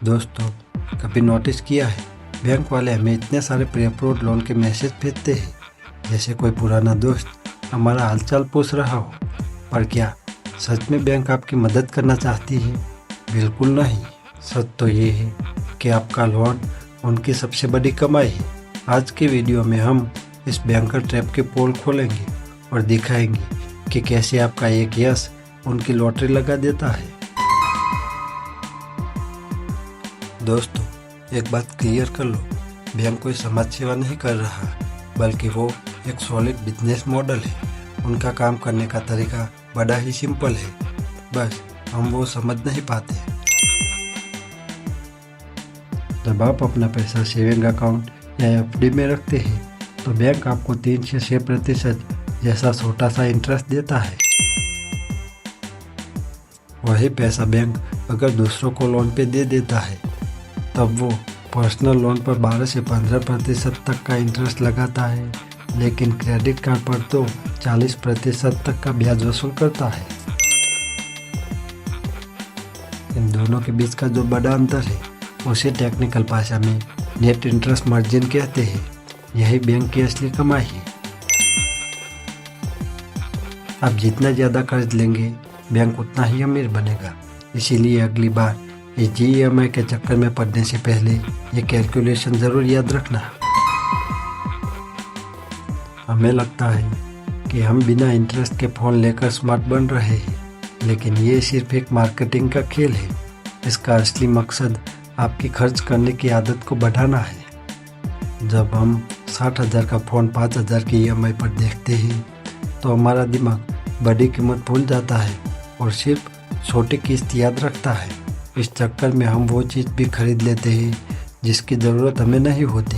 दोस्तों, कभी नोटिस किया है बैंक वाले हमें इतने सारे प्री अप्रूव्ड लोन के मैसेज भेजते हैं जैसे कोई पुराना दोस्त हमारा हालचाल पूछ रहा हो। पर क्या सच में बैंक आपकी मदद करना चाहती है? बिल्कुल नहीं। सच तो ये है कि आपका लोन उनकी सबसे बड़ी कमाई है। आज की वीडियो में हम इस बैंकर ट्रैप के पोल खोलेंगे और दिखाएंगे कि कैसे आपका एक यस उनकी लॉटरी लगा देता है। दोस्तों, एक बात क्लियर कर लो, बैंक कोई समाज सेवा नहीं कर रहा, बल्कि वो एक सॉलिड बिजनेस मॉडल है। उनका काम करने का तरीका बड़ा ही सिंपल है, बस हम वो समझ नहीं पाते। जब आप अपना पैसा सेविंग अकाउंट या एफडी में रखते हैं तो बैंक आपको 3 से 6% जैसा छोटा सा इंटरेस्ट देता है। वही पैसा बैंक अगर दूसरों को लोन पे दे देता है तब वो पर्सनल लोन पर 12 से 15% तक का इंटरेस्ट लगाता है, लेकिन क्रेडिट कार्ड पर तो 40% तक का ब्याज वसूल करता है। इन दोनों के बीच का जो बड़ा अंतर है उसे टेक्निकल भाषा में नेट इंटरेस्ट मार्जिन कहते हैं। यही बैंक की असली कमाई है। आप जितना ज़्यादा कर्ज लेंगे बैंक उतना ही अमीर बनेगा। इसीलिए अगली बार इस GEMI के चक्कर में पड़ने से पहले ये कैलकुलेशन ज़रूर याद रखना। हमें लगता है कि हम बिना इंटरेस्ट के फ़ोन लेकर स्मार्ट बन रहे हैं, लेकिन ये सिर्फ एक मार्केटिंग का खेल है। इसका असली मकसद आपकी खर्च करने की आदत को बढ़ाना है। जब हम 60,000 का फ़ोन 5,000 की EMI पर देखते हैं तो हमारा दिमाग बड़ी कीमत भूल जाता है और सिर्फ छोटी किस्त याद रखता है। इस चक्कर में हम वो चीज़ भी खरीद लेते हैं जिसकी ज़रूरत हमें नहीं होती।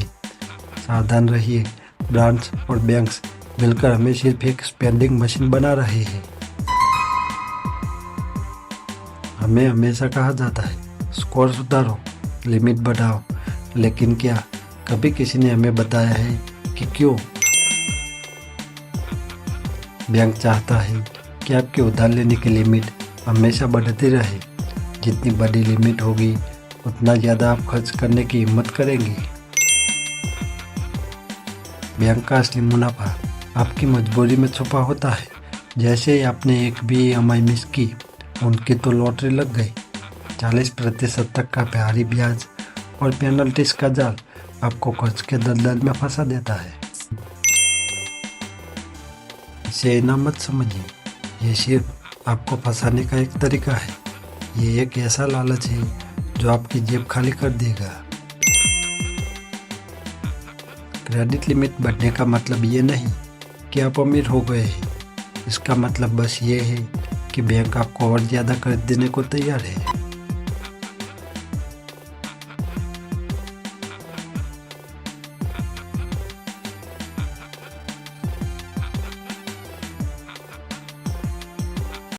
सावधान रहिए, ब्रांड्स और बैंक्स मिलकर हमें सिर्फ एक स्पेंडिंग मशीन बना रहे हैं। हमें हमेशा कहा जाता है स्कोर सुधारो, लिमिट बढ़ाओ, लेकिन क्या कभी किसी ने हमें बताया है कि क्यों? बैंक चाहता है कि आपके उधार लेने की लिमिट हमेशा बढ़ती रहे। जितनी बड़ी लिमिट होगी उतना ज़्यादा आप खर्च करने की हिम्मत करेंगे। बैंक का असली मुनाफा आपकी मजबूरी में छुपा होता है। जैसे ही आपने एक भी EMI मिस की, उनकी तो लॉटरी लग गई। 40% तक का भारी ब्याज और पेनल्टीज का जाल आपको कर्ज के दलदल में फंसा देता है। इसे ना मत समझिए, ये सिर्फ आपको फंसाने का एक तरीका है। ये एक ऐसा लालच है जो आपकी जेब खाली कर देगा। क्रेडिट लिमिट बढ़ने का मतलब ये नहीं कि आप अमीर हो गए हैं। इसका मतलब बस ये है कि बैंक आपको और ज़्यादा कर्ज देने को तैयार है।